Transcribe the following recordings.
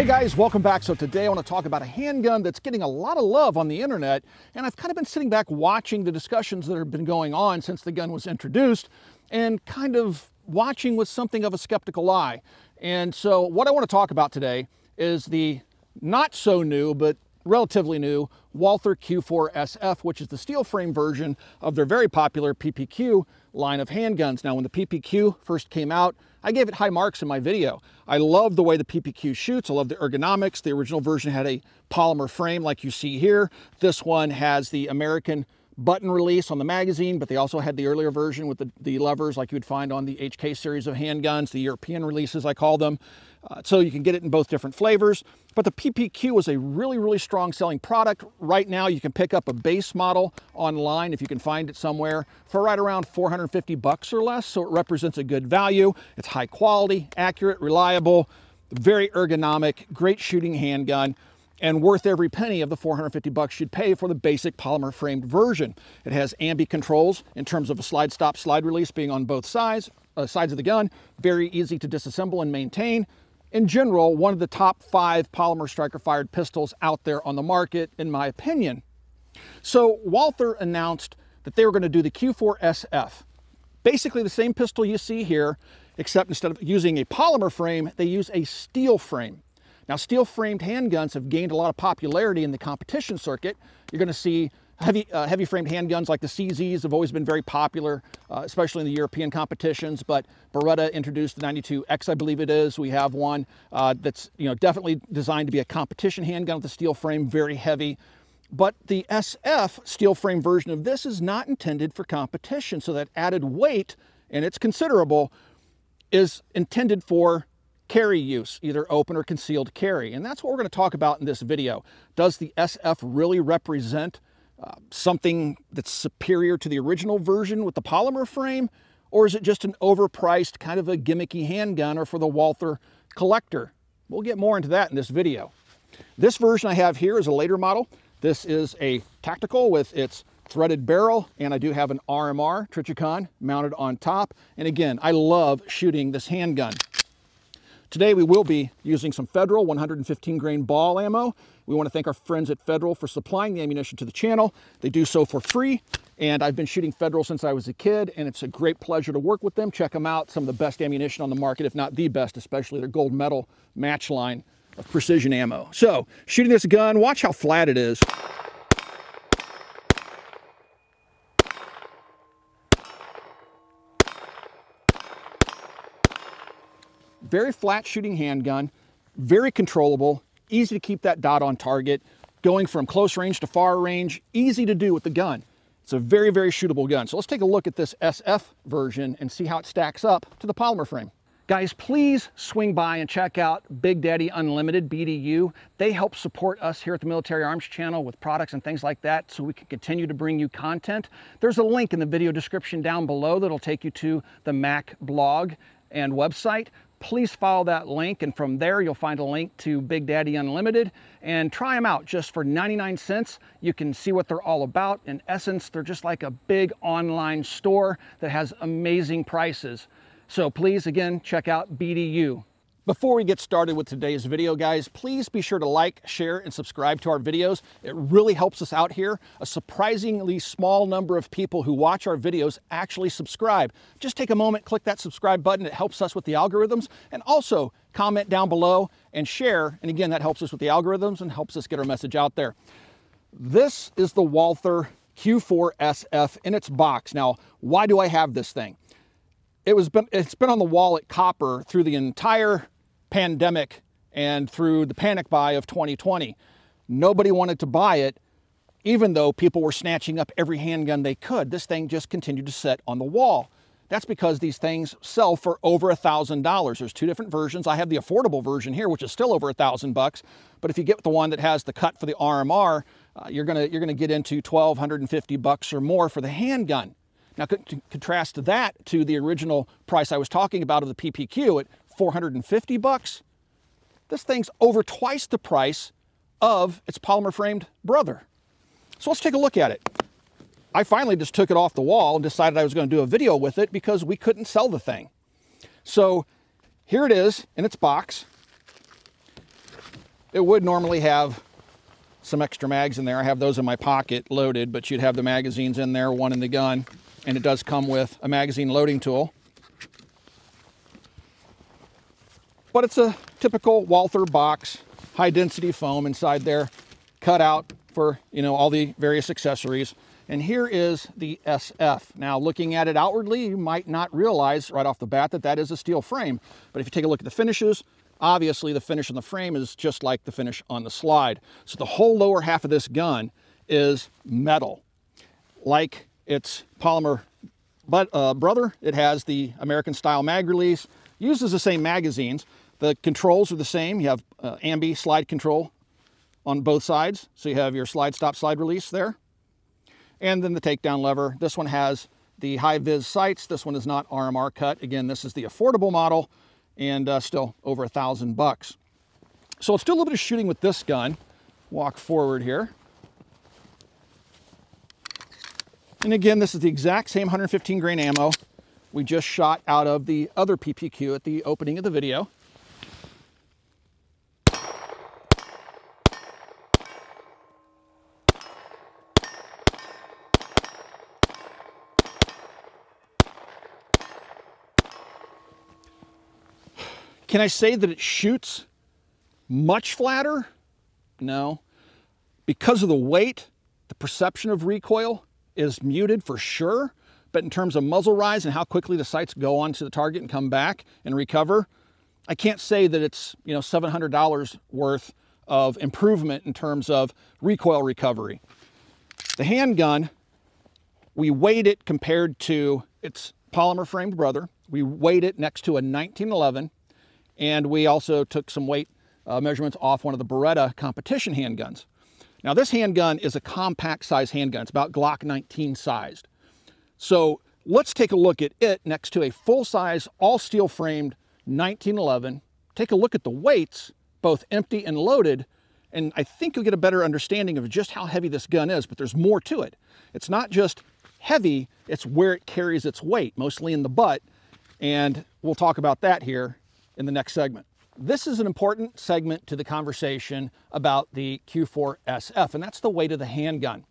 Guys, welcome back. So today I want to talk about a handgun that's getting a lot of love on the internet, and I've kind of been sitting back watching the discussions that have been going on since the gun was introduced and kind of watching with something of a skeptical eye. And so what I want to talk about today is the not so new but relatively new Walther Q4 SF, which is the steel frame version of their very popular PPQ line of handguns. Now, when the PPQ first came out, I gave it high marks in my video. I love the way the PPQ shoots. I love the ergonomics. The original version had a polymer frame like you see here. This one has the American button release on the magazine, but they also had the earlier version with the levers like you would find on the HK series of handguns, the European releases I call them. So you can get it in both different flavors. But the PPQ was a really strong selling product. Right now you can pick up a base model online if you can find it somewhere for right around 450 bucks or less. So it represents a good value. It's high quality, accurate, reliable, very ergonomic, great shooting handgun, and worth every penny of the 450 bucks you'd pay for the basic polymer framed version. It has ambi controls in terms of a slide stop, slide release being on both sides of the gun. Very easy to disassemble and maintain. In general, one of the top 5 polymer striker fired pistols out there on the market, in my opinion. So Walther announced that they were going to do the Q4 SF. Basically the same pistol you see here, except instead of using a polymer frame, they use a steel frame. Now, steel framed handguns have gained a lot of popularity in the competition circuit. You're going to see heavy framed handguns like the CZs have always been very popular, especially in the European competitions. But Beretta introduced the 92X, I believe it is. We have one that's definitely designed to be a competition handgun with a steel frame, very heavy. But the SF steel frame version of this is not intended for competition. So that added weight, and it's considerable, is intended for carry use, either open or concealed carry. And that's what we're going to talk about in this video. Does the SF really represent something that's superior to the original version with the polymer frame? Or is it just an overpriced kind of a gimmicky handgun or for the Walther collector? We'll get more into that in this video. This version I have here is a later model. This is a tactical with its threaded barrel, and I do have an RMR Trichicon mounted on top. And again, I love shooting this handgun. Today we will be using some Federal 115 grain ball ammo. We want to thank our friends at Federal for supplying the ammunition to the channel. They do so for free, and I've been shooting Federal since I was a kid, and it's a great pleasure to work with them. Check them out, some of the best ammunition on the market, if not the best, especially their gold medal match line of precision ammo. So, shooting this gun, watch how flat it is. Very flat shooting handgun, very controllable, easy to keep that dot on target, going from close range to far range, easy to do with the gun. It's a very shootable gun. So let's take a look at this SF version and see how it stacks up to the polymer frame. Guys, please swing by and check out Big Daddy Unlimited, BDU. They help support us here at the Military Arms Channel with products and things like that so we can continue to bring you content. There's a link in the video description down below that'll take you to the Mac blog and website. Please follow that link, and from there you'll find a link to Big Daddy Unlimited, and try them out just for 99 cents. You can see what they're all about. In essence, they're just like a big online store that has amazing prices. So please, again, check out BDU. Before we get started with today's video, guys, please be sure to like, share, and subscribe to our videos. It really helps us out here. A surprisingly small number of people who watch our videos actually subscribe. Just take a moment, click that subscribe button. It helps us with the algorithms. And also comment down below and share. And again, that helps us with the algorithms and helps us get our message out there. This is the Walther Q4 SF in its box. Now, why do I have this thing? It's been on the wall at Copper through the entire pandemic and through the panic buy of 2020. Nobody wanted to buy it, even though people were snatching up every handgun they could. This thing just continued to sit on the wall. That's because these things sell for over $1,000. There's 2 different versions. I have the affordable version here, which is still over $1,000. But if you get the one that has the cut for the RMR, you're gonna get into $1,250 or more for the handgun. Now, contrast that to the original price I was talking about of the PPQ at $450. This thing's over twice the price of its polymer framed brother. So let's take a look at it. I finally just took it off the wall and decided I was going to do a video with it because we couldn't sell the thing. So here it is in its box. it would normally have some extra mags in there. I have those in my pocket loaded, but you'd have the magazines in there, one in the gun, and it does come with a magazine loading tool. But it's a typical Walther box, high density foam inside there, cut out for, you know, all the various accessories. And here is the SF. Now, looking at it outwardly, you might not realize right off the bat that that is a steel frame. But if you take a look at the finishes, obviously the finish on the frame is just like the finish on the slide. So the whole lower half of this gun is metal. Like its polymer brother, it has the American style mag release, uses the same magazines. The controls are the same. You have ambi slide control on both sides. So you have your slide stop, slide release there. And then the takedown lever. This one has the high vis sights. This one is not RMR cut. Again, this is the affordable model and still over $1,000. So let's do a little bit of shooting with this gun. Walk forward here. And again, this is the exact same 115 grain ammo we just shot out of the other PPQ at the opening of the video. Can I say that it shoots much flatter? No. Because of the weight, the perception of recoil is muted for sure. But in terms of muzzle rise and how quickly the sights go onto the target and come back and recover, I can't say that it's, you know, $700 worth of improvement in terms of recoil recovery. The handgun, we weighed it compared to its polymer framed brother. We weighed it next to a 1911. And we also took some weight measurements off one of the Beretta competition handguns. Now this handgun is a compact size handgun. It's about Glock 19 sized. So let's take a look at it next to a full size, all steel framed 1911. Take a look at the weights, both empty and loaded. And I think you'll get a better understanding of just how heavy this gun is, but there's more to it. It's not just heavy, it's where it carries its weight, mostly in the butt. And we'll talk about that here in the next segment. This is an important segment to the conversation about the Q4sf, and that's the weight of the handgun.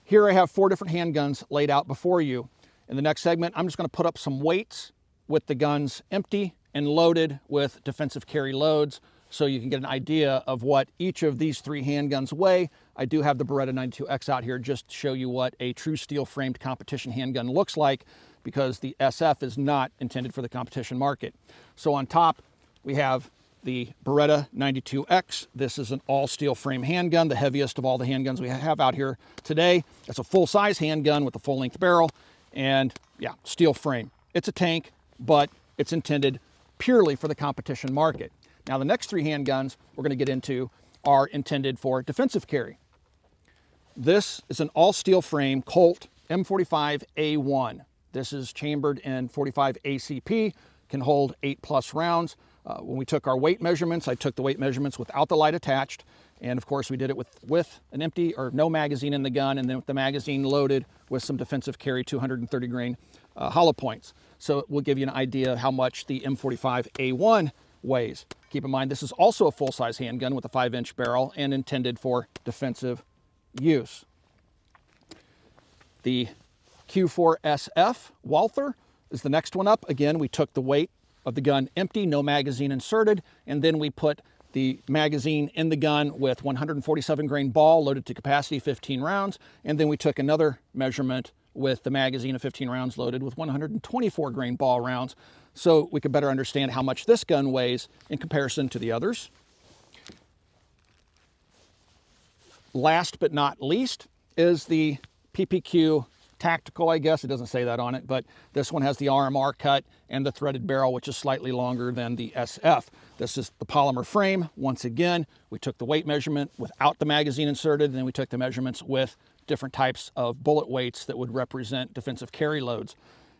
Here I have 4 different handguns laid out before you. In the next segment, I'm just going to put up some weights with the guns empty and loaded with defensive carry loads so you can get an idea of what each of these 3 handguns weigh. I do have the Beretta 92X out here just to show you what a true steel framed competition handgun looks like, because the SF is not intended for the competition market. So on top, we have the Beretta 92X. This is an all steel frame handgun, the heaviest of all the handguns we have out here today. It's a full size handgun with a full length barrel and yeah, steel frame. It's a tank, but it's intended purely for the competition market. Now the next 3 handguns we're gonna get into are intended for defensive carry. This is an all steel frame Colt M45A1. This is chambered in 45 ACP, can hold 8+ rounds. When we took our weight measurements, I took the weight measurements without the light attached. And of course we did it with an empty or no magazine in the gun, and then with the magazine loaded with some defensive carry 230 grain hollow points. So it will give you an idea of how much the M45A1 weighs. Keep in mind, this is also a full-size handgun with a 5-inch barrel and intended for defensive use. The Q4sf Walther is the next one up. Again, we took the weight of the gun empty, no magazine inserted, and then we put the magazine in the gun with 147 grain ball loaded to capacity, 15 rounds, and then we took another measurement with the magazine of 15 rounds loaded with 124 grain ball rounds, so we could better understand how much this gun weighs in comparison to the others. Last but not least is the Ppq Tactical, I guess. It doesn't say that on it, but this one has the RMR cut and the threaded barrel, which is slightly longer than the SF. This is the polymer frame. Once again, we took the weight measurement without the magazine inserted, and then we took the measurements with different types of bullet weights that would represent defensive carry loads.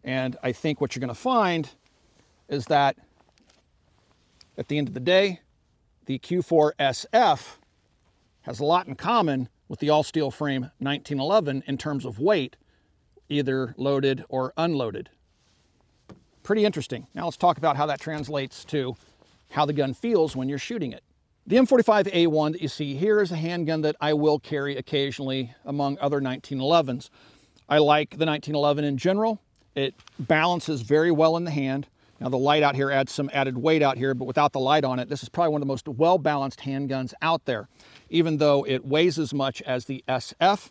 And I think what you're going to find is that at the end of the day, the Q4sf has a lot in common with the all-steel frame 1911 in terms of weight, either loaded or unloaded. Pretty interesting. Now let's talk about how that translates to how the gun feels when you're shooting it. The M45A1 that you see here is a handgun that I will carry occasionally among other 1911s. I like the 1911 in general. It balances very well in the hand. Now the light out here adds some added weight out here, but without the light on it, this is probably one of the most well-balanced handguns out there. Even though it weighs as much as the SF,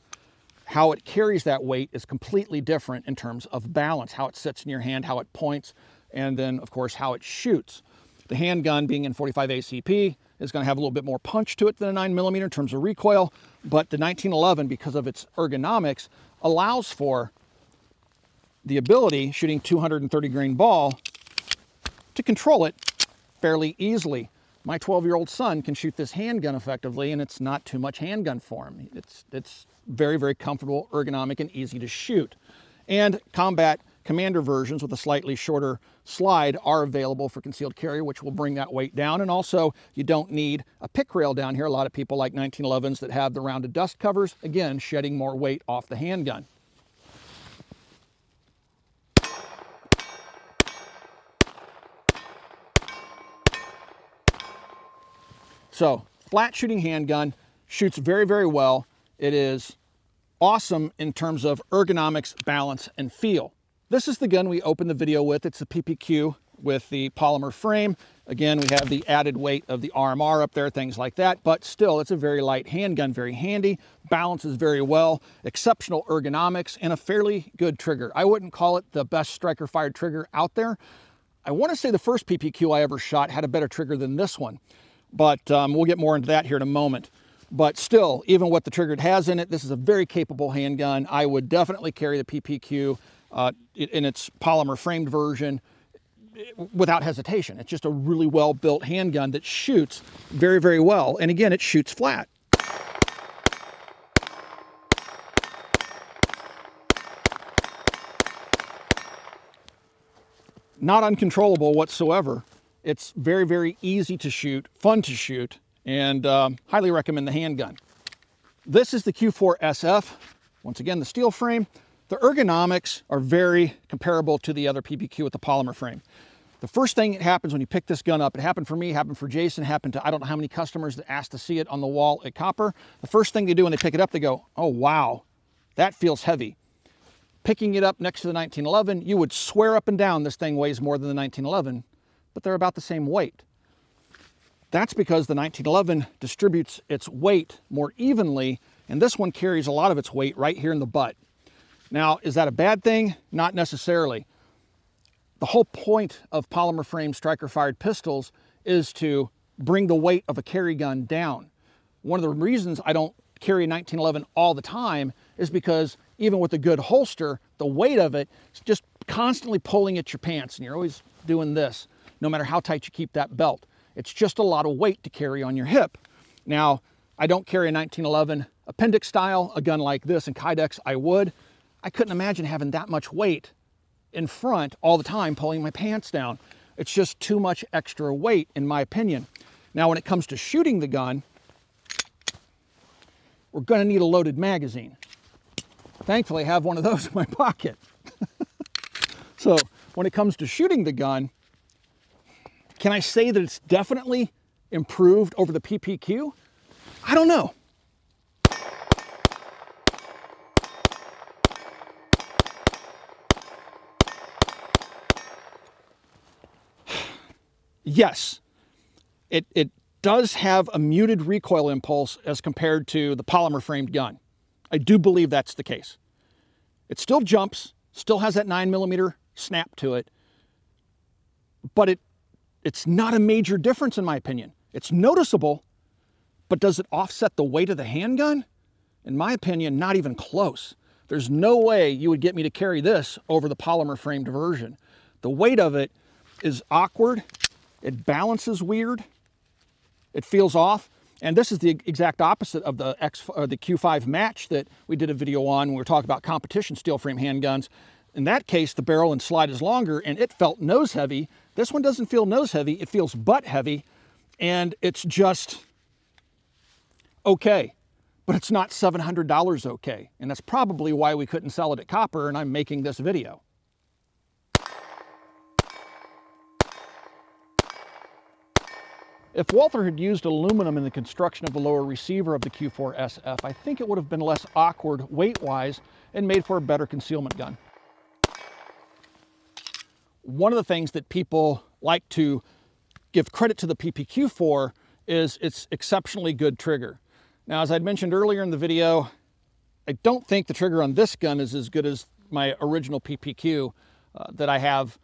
how it carries that weight is completely different in terms of balance, how it sits in your hand, how it points, and then of course how it shoots. The handgun being in 45 ACP is going to have a little bit more punch to it than a 9mm in terms of recoil, but the 1911, because of its ergonomics, allows for the ability, shooting 230 grain ball, to control it fairly easily. My 12-year-old son can shoot this handgun effectively, and it's not too much handgun for him. It's very, very comfortable, ergonomic, and easy to shoot. And combat commander versions with a slightly shorter slide are available for concealed carry, which will bring that weight down. And also, you don't need a pick rail down here. A lot of people like 1911s that have the rounded dust covers, again, shedding more weight off the handgun. So, flat shooting handgun, shoots very, very well. It is awesome in terms of ergonomics, balance, and feel. This is the gun we opened the video with. It's the PPQ with the polymer frame. Again, we have the added weight of the RMR up there, things like that, but still, it's a very light handgun, very handy, balances very well, exceptional ergonomics, and a fairly good trigger. I wouldn't call it the best striker-fired trigger out there. I want to say the first PPQ I ever shot had a better trigger than this one. But we'll get more into that here in a moment. But still, even what the trigger it has in it, this is a very capable handgun. I would definitely carry the PPQ in its polymer framed version without hesitation. It's just a really well-built handgun that shoots very, very well. And again, it shoots flat. Not uncontrollable whatsoever. It's very, very easy to shoot, fun to shoot, and highly recommend the handgun. This is the Q4 SF. Once again, the steel frame. The ergonomics are very comparable to the other PPQ with the polymer frame. The first thing that happens when you pick this gun up, it happened for me, happened for Jason, happened to I don't know how many customers that asked to see it on the wall at Copper. The first thing they do when they pick it up, they go, oh wow, that feels heavy. Picking it up next to the 1911, you would swear up and down this thing weighs more than the 1911. But they're about the same weight. That's because the 1911 distributes its weight more evenly, and this one carries a lot of its weight right here in the butt. Now, is that a bad thing? Not necessarily. The whole point of polymer frame striker-fired pistols is to bring the weight of a carry gun down. One of the reasons I don't carry a 1911 all the time is because even with a good holster, the weight of it is just constantly pulling at your pants, and you're always doing this. No matter how tight you keep that belt. It's just a lot of weight to carry on your hip. Now, I don't carry a 1911 appendix style, a gun like this, and Kydex I would. I couldn't imagine having that much weight in front all the time pulling my pants down. It's just too much extra weight in my opinion. Now, when it comes to shooting the gun, we're gonna need a loaded magazine. Thankfully, I have one of those in my pocket. So, when it comes to shooting the gun, can I say that it's definitely improved over the PPQ? I don't know. Yes, it does have a muted recoil impulse as compared to the polymer framed gun. I do believe that's the case. It still jumps, still has that 9mm snap to it, but it's not a major difference in my opinion. It's noticeable, but does it offset the weight of the handgun? In my opinion, not even close. There's no way you would get me to carry this over the polymer framed version. The weight of it is awkward. It balances weird. It feels off. And this is the exact opposite of the Q5 match that we did a video on when we were talking about competition steel frame handguns. In that case, the barrel and slide is longer and it felt nose heavy. This one doesn't feel nose heavy, it feels butt heavy, and it's just okay. But it's not $700 okay. And that's probably why we couldn't sell it at Copper and I'm making this video. If Walther had used aluminum in the construction of the lower receiver of the Q4sf, I think it would have been less awkward weight-wise and made for a better concealment gun. One of the things that people like to give credit to the PPQ for is its exceptionally good trigger. Now, as I'd mentioned earlier in the video, I don't think the trigger on this gun is as good as my original PPQ that I have.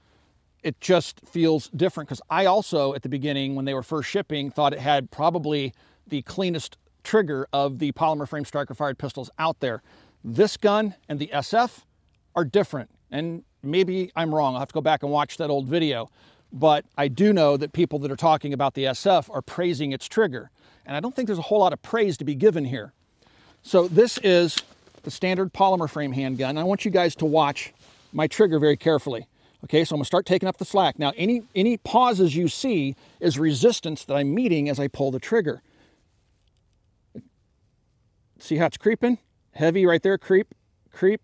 It just feels different because I also, at the beginning, when they were first shipping, thought it had probably the cleanest trigger of the polymer frame striker-fired pistols out there. This gun and the SF are different, and maybe I'm wrong. I'll have to go back and watch that old video. But I do know that people that are talking about the SF are praising its trigger. And I don't think there's a whole lot of praise to be given here. So this is the standard polymer frame handgun. I want you guys to watch my trigger very carefully. Okay, so I'm gonna start taking up the slack. Now, any pauses you see is resistance that I'm meeting as I pull the trigger. See how it's creeping? Heavy right there, creep, creep.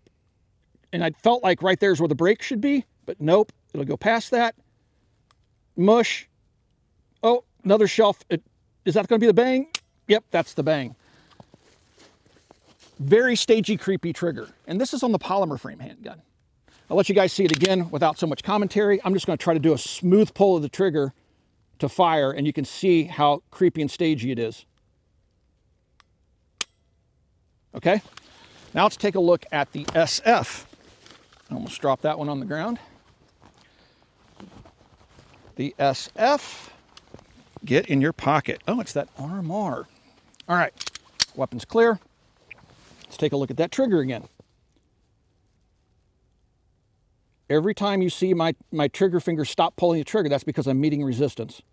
And I felt like right there's where the brake should be, but nope, it'll go past that. Mush. Oh, another shelf. Is that going to be the bang? Yep, that's the bang. Very stagey, creepy trigger. And this is on the polymer frame handgun. I'll let you guys see it again without so much commentary. I'm just going to try to do a smooth pull of the trigger to fire, and you can see how creepy and stagey it is. Okay, now let's take a look at the SF. I almost dropped that one on the ground. The SF, get in your pocket. Oh, it's that RMR. All right, weapon's clear. Let's take a look at that trigger again. Every time you see my trigger finger stop pulling the trigger, that's because I'm meeting resistance.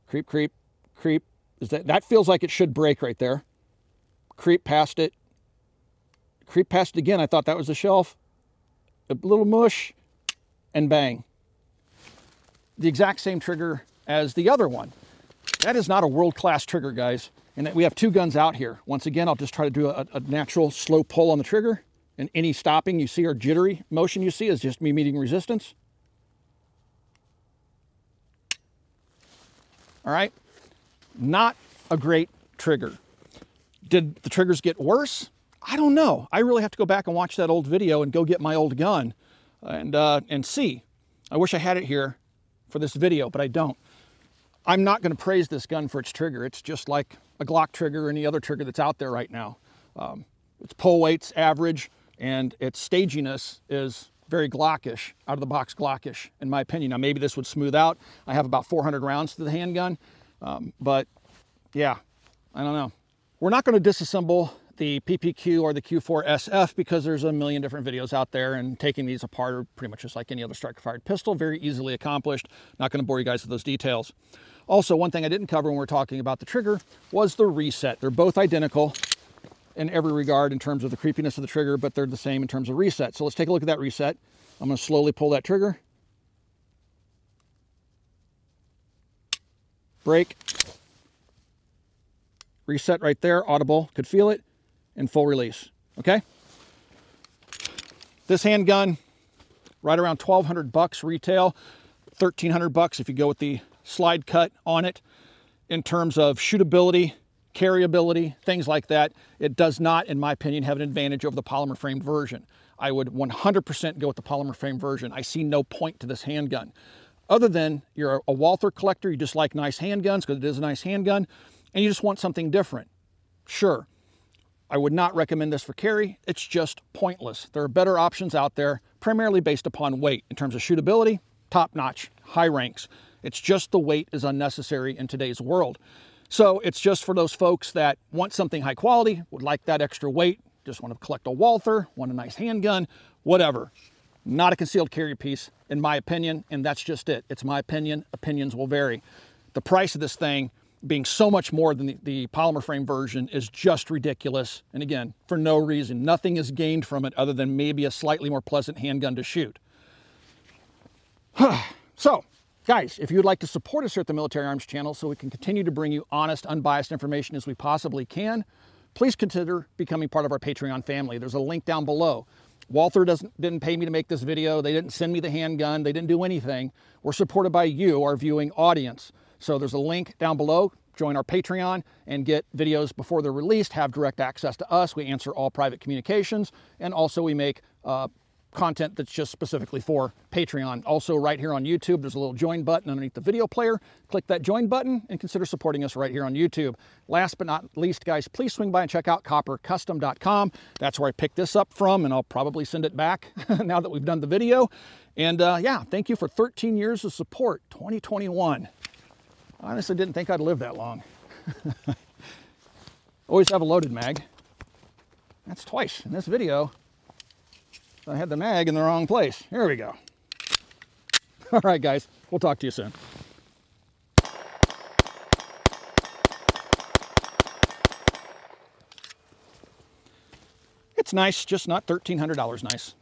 Creep, creep, creep. That feels like it should break right there. Creep past it. Creep past it again. I thought that was the shelf. A little mush, and bang. The exact same trigger as the other one. That is not a world-class trigger, guys. And we have two guns out here. Once again, I'll just try to do a natural slow pull on the trigger. And any stopping you see or jittery motion you see is just me meeting resistance. All right. Not a great trigger. Did the triggers get worse? I don't know. I really have to go back and watch that old video and go get my old gun and see. I wish I had it here for this video, but I don't. I'm not going to praise this gun for its trigger. It's just like a Glock trigger or any other trigger that's out there right now. Its pull weight's average, and its staginess is very Glockish, out of the box Glockish, in my opinion. Now, maybe this would smooth out. I have about 400 rounds to the handgun, but yeah, I don't know. We're not going to disassemble the PPQ or the Q4sf because there's a million different videos out there, and taking these apart are pretty much just like any other striker-fired pistol, very easily accomplished. Not going to bore you guys with those details. Also, one thing I didn't cover when we were talking about the trigger was the reset. They're both identical in every regard in terms of the creepiness of the trigger, but they're the same in terms of reset. So let's take a look at that reset. I'm going to slowly pull that trigger. Break. Reset right there, audible, could feel it, and full release, okay? This handgun, right around 1,200 bucks retail, 1,300 bucks if you go with the slide cut on it. In terms of shootability, carryability, things like that, it does not, in my opinion, have an advantage over the polymer framed version. I would 100% go with the polymer frame version. I see no point to this handgun. Other than you're a Walther collector, you just like nice handguns because it is a nice handgun, and you just want something different. Sure, I would not recommend this for carry. It's just pointless. There are better options out there, primarily based upon weight. In terms of shootability, top-notch, high ranks. It's just the weight is unnecessary in today's world. So it's just for those folks that want something high quality, would like that extra weight, just want to collect a Walther, want a nice handgun, whatever. Not a concealed carry piece, in my opinion, and that's just it. It's my opinion. Opinions will vary. The price of this thing being so much more than the polymer frame version is just ridiculous. And again, for no reason. Nothing is gained from it other than maybe a slightly more pleasant handgun to shoot. So, guys, if you would like to support us here at the Military Arms channel so we can continue to bring you honest, unbiased information as we possibly can, please consider becoming part of our Patreon family. There's a link down below. Walther didn't pay me to make this video. They didn't send me the handgun. They didn't do anything. We're supported by you, our viewing audience. So there's a link down below. Join our Patreon and get videos before they're released, have direct access to us. We answer all private communications, and also we make content that's just specifically for Patreon. Also right here on YouTube, there's a little join button underneath the video player. Click that join button and consider supporting us right here on YouTube. Last but not least, guys, please swing by and check out coppercustom.com. That's where I picked this up from, and I'll probably send it back now that we've done the video. And yeah, thank you for 13 years of support, 2021. I honestly didn't think I'd live that long. Always have a loaded mag. That's twice in this video. I had the mag in the wrong place. Here we go. All right, guys, we'll talk to you soon. It's nice, just not $1,300 nice.